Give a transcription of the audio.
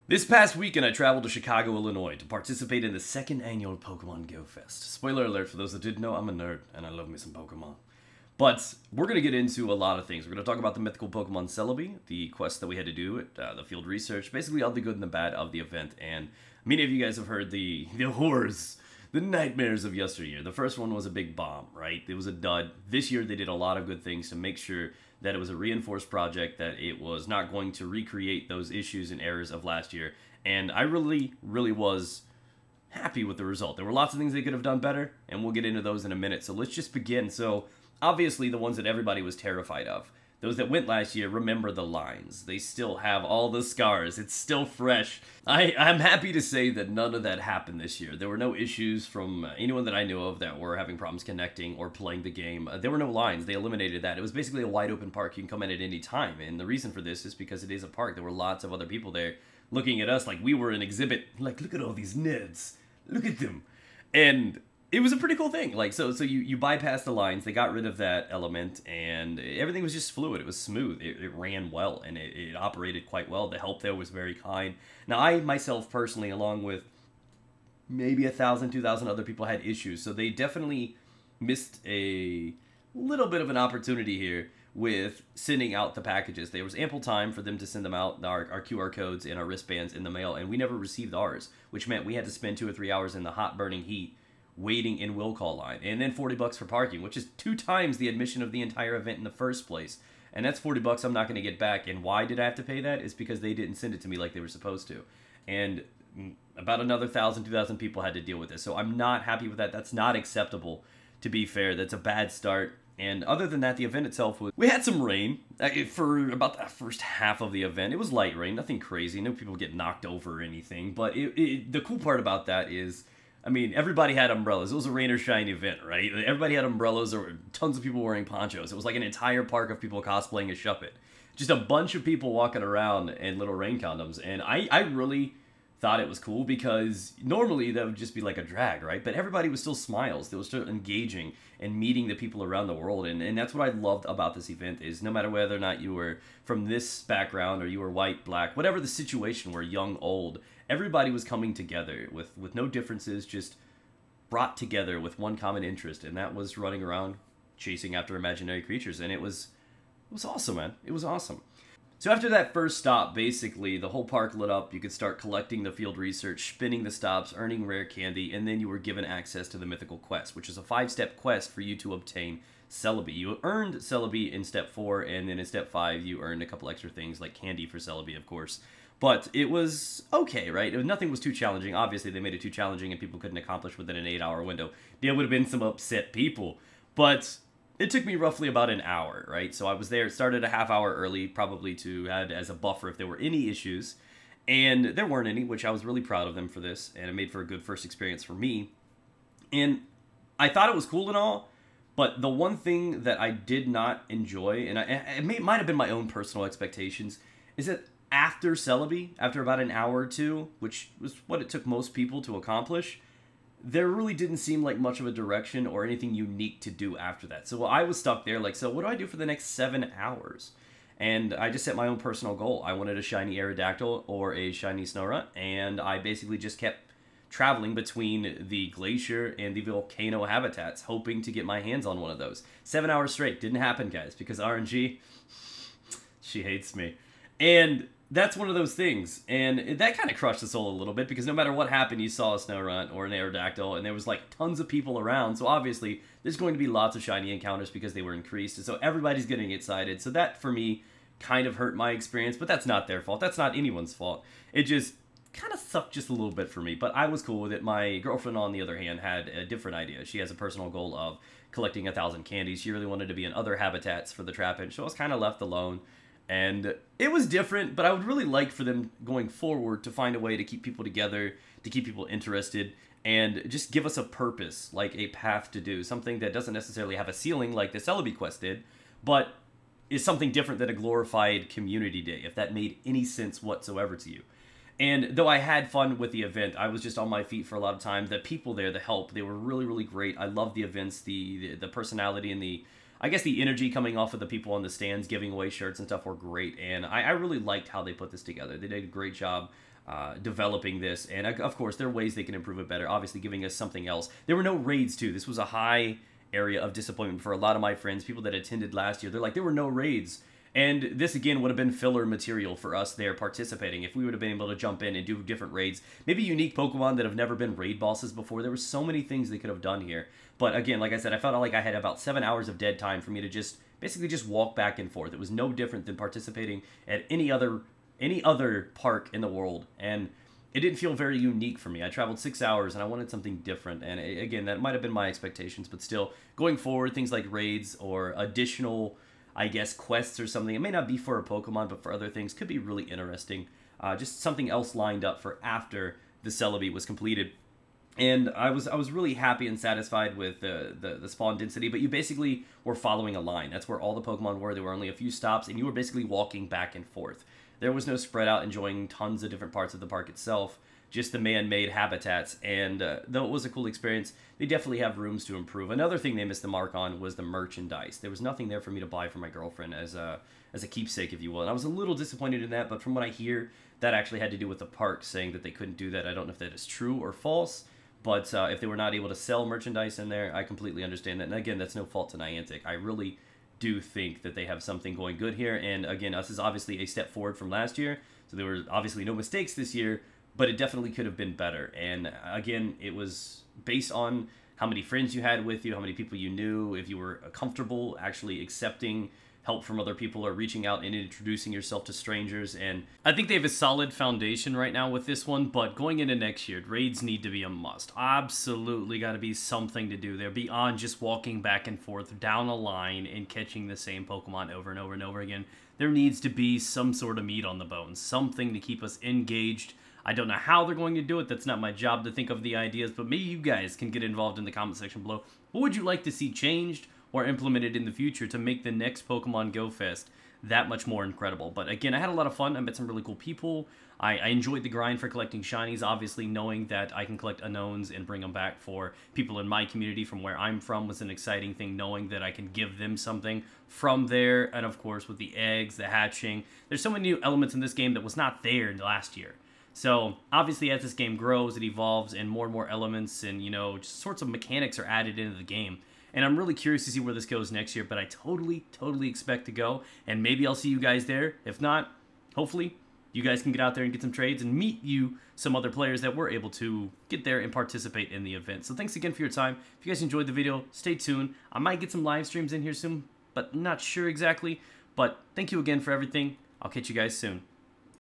This past weekend, I traveled to Chicago, Illinois to participate in the second annual Pokemon Go Fest. Spoiler alert for those that didn't know, I'm a nerd, and I love me some Pokemon. But we're going to get into a lot of things. We're going to talk about the mythical Pokemon Celebi, the quest that we had to do, the field research, basically all the good and the bad of the event. And many of you guys have heard the horrors, the nightmares of yesteryear. The first one was a big bomb, right? It was a dud. This year, they did a lot of good things to make sure that it was a reinforced project, that it was not going to recreate those issues and errors of last year. And I really was happy with the result. There were lots of things they could have done better, and we'll get into those in a minute. So let's just begin. So obviously the ones that everybody was terrified of, those that went last year, remember the lines. They still have all the scars. It's still fresh. I'm happy to say that none of that happened this year. There were no issues from anyone that I knew of that were having problems connecting or playing the game. There were no lines. They eliminated that. It was basically a wide open park. You can come in at any time. And the reason for this is because it is a park. There were lots of other people there looking at us like we were an exhibit. Like, look at all these nerds. Look at them. And it was a pretty cool thing. Like, so you bypass the lines, they got rid of that element, and everything was just fluid. It was smooth. It ran well, and it operated quite well. The help there was very kind. Now, I myself personally, along with maybe 1,000, 2,000 other people, had issues. So they definitely missed a little bit of an opportunity here with sending out the packages. There was ample time for them to send them out, our QR codes and our wristbands in the mail, and we never received ours, which meant we had to spend 2 or 3 hours in the hot burning heat waiting in will call line, and then $40 for parking, which is 2 times the admission of the entire event in the first place. And that's $40 I'm not going to get back. And why did I have to pay that? It's because they didn't send it to me like they were supposed to. And about another 1,000, 2,000 people had to deal with this. So I'm not happy with that. That's not acceptable, to be fair. That's a bad start. And other than that, the event itself was... We had some rain for about the first half of the event. It was light rain, nothing crazy. No people get knocked over or anything. But the cool part about that is, I mean, everybody had umbrellas. It was a rain or shine event, right? Everybody had umbrellas. There were tons of people wearing ponchos. It was like an entire park of people cosplaying as Shuppet. Just a bunch of people walking around in little rain condoms. And I really thought it was cool because normally that would just be like a drag, right? But everybody was still smiles. They were still engaging and meeting the people around the world. And that's what I loved about this event is no matter whether or not you were from this background or you were white, black, whatever the situation were, young, old, everybody was coming together with no differences, just brought together with one common interest, and that was running around chasing after imaginary creatures. And it was awesome, man. It was awesome. So after that first stop, basically, the whole park lit up. You could start collecting the field research, spinning the stops, earning rare candy, and then you were given access to the mythical quest, which is a 5-step quest for you to obtain Celebi. You earned Celebi in step 4, and then in step 5, you earned a couple extra things, like candy for Celebi, of course. But it was okay, right? Nothing was too challenging. Obviously, they made it too challenging and people couldn't accomplish within an 8-hour window. There would have been some upset people. But it took me roughly about an hour, right? So I was there, started a half hour early, probably to add as a buffer if there were any issues. And there weren't any, which I was really proud of them for this. And it made for a good first experience for me. And I thought it was cool and all, but the one thing that I did not enjoy, and it might have been my own personal expectations, is that after Celebi, after about an hour or two, which was what it took most people to accomplish, there really didn't seem like much of a direction or anything unique to do after that. So I was stuck there like, so what do I do for the next 7 hours? And I just set my own personal goal. I wanted a shiny Aerodactyl or a shiny Snorunt, and I basically just kept traveling between the glacier and the volcano habitats, hoping to get my hands on one of those. 7 hours straight. Didn't happen, guys, because RNG, she hates me. And that's one of those things, and that kind of crushed the soul a little bit, because no matter what happened, you saw a Snorunt or an Aerodactyl, and there was like tons of people around, so obviously there's going to be lots of shiny encounters because they were increased, and so everybody's getting excited. So that, for me, kind of hurt my experience, but that's not their fault. That's not anyone's fault. It just kind of sucked just a little bit for me, but I was cool with it. My girlfriend, on the other hand, had a different idea. She has a personal goal of collecting 1,000 candies. She really wanted to be in other habitats for the Trapinch, so I was kind of left alone. And it was different, but I would really like for them going forward to find a way to keep people together, to keep people interested, and just give us a purpose, like a path to do. Something that doesn't necessarily have a ceiling like the Celebi quest did, but is something different than a glorified community day, if that made any sense whatsoever to you. And though I had fun with the event, I was just on my feet for a lot of time. The people there, the help, they were really great. I loved the events, the personality, and I guess the energy coming off of the people on the stands giving away shirts and stuff were great, and I really liked how they put this together. They did a great job developing this. And of course, there are ways they can improve it better, obviously giving us something else. There were no raids, too. This was a high area of disappointment for a lot of my friends, people that attended last year. They're like, there were no raids. And this, again, would have been filler material for us there participating. If we would have been able to jump in and do different raids, maybe unique Pokemon that have never been raid bosses before. There were so many things they could have done here. But again, like I said, I felt like I had about 7 hours of dead time for me to just basically just walk back and forth. It was no different than participating at any other park in the world. And it didn't feel very unique for me. I traveled 6 hours and I wanted something different. And again, that might have been my expectations, but still, going forward, things like raids or additional, I guess, quests or something. It may not be for a Pokemon, but for other things, could be really interesting. Just something else lined up for after the Celebi was completed. And I was really happy and satisfied with the spawn density, but you basically were following a line. That's where all the Pokemon were. There were only a few stops, and you were basically walking back and forth. There was no spread out enjoying tons of different parts of the park itself, just the man-made habitats. And though it was a cool experience, they definitely have rooms to improve. Another thing they missed the mark on was the merchandise. There was nothing there for me to buy for my girlfriend as a keepsake, if you will. And I was a little disappointed in that, but from what I hear, that actually had to do with the park saying that they couldn't do that. I don't know if that is true or false, but if they were not able to sell merchandise in there, I completely understand that. And again, that's no fault to Niantic. I really do think that they have something going good here. And again, this is obviously a step forward from last year, so there were obviously no mistakes this year, but it definitely could have been better. And again, it was based on how many friends you had with you, how many people you knew, if you were comfortable actually accepting help from other people or reaching out and introducing yourself to strangers. And I think they have a solid foundation right now with this one, but going into next year, raids need to be a must. Absolutely got to be something to do there beyond just walking back and forth down a line and catching the same Pokemon over and over and over again. There needs to be some sort of meat on the bone, something to keep us engaged. I don't know how they're going to do it. That's not my job to think of the ideas, but maybe you guys can get involved in the comment section below. What would you like to see changed or implemented in the future to make the next Pokemon Go Fest that much more incredible? But again, I had a lot of fun. I met some really cool people. I enjoyed the grind for collecting shinies, obviously knowing that I can collect unknowns and bring them back for people in my community from where I'm from was an exciting thing, knowing that I can give them something from there. And of course, with the eggs, the hatching, there's so many new elements in this game that was not there last year. So obviously as this game grows, it evolves and more elements and, you know, just sorts of mechanics are added into the game. And I'm really curious to see where this goes next year, but I totally expect to go. And maybe I'll see you guys there. If not, hopefully you guys can get out there and get some trades and meet some other players that were able to get there and participate in the event. So thanks again for your time. If you guys enjoyed the video, stay tuned. I might get some live streams in here soon, but not sure exactly. But thank you again for everything. I'll catch you guys soon.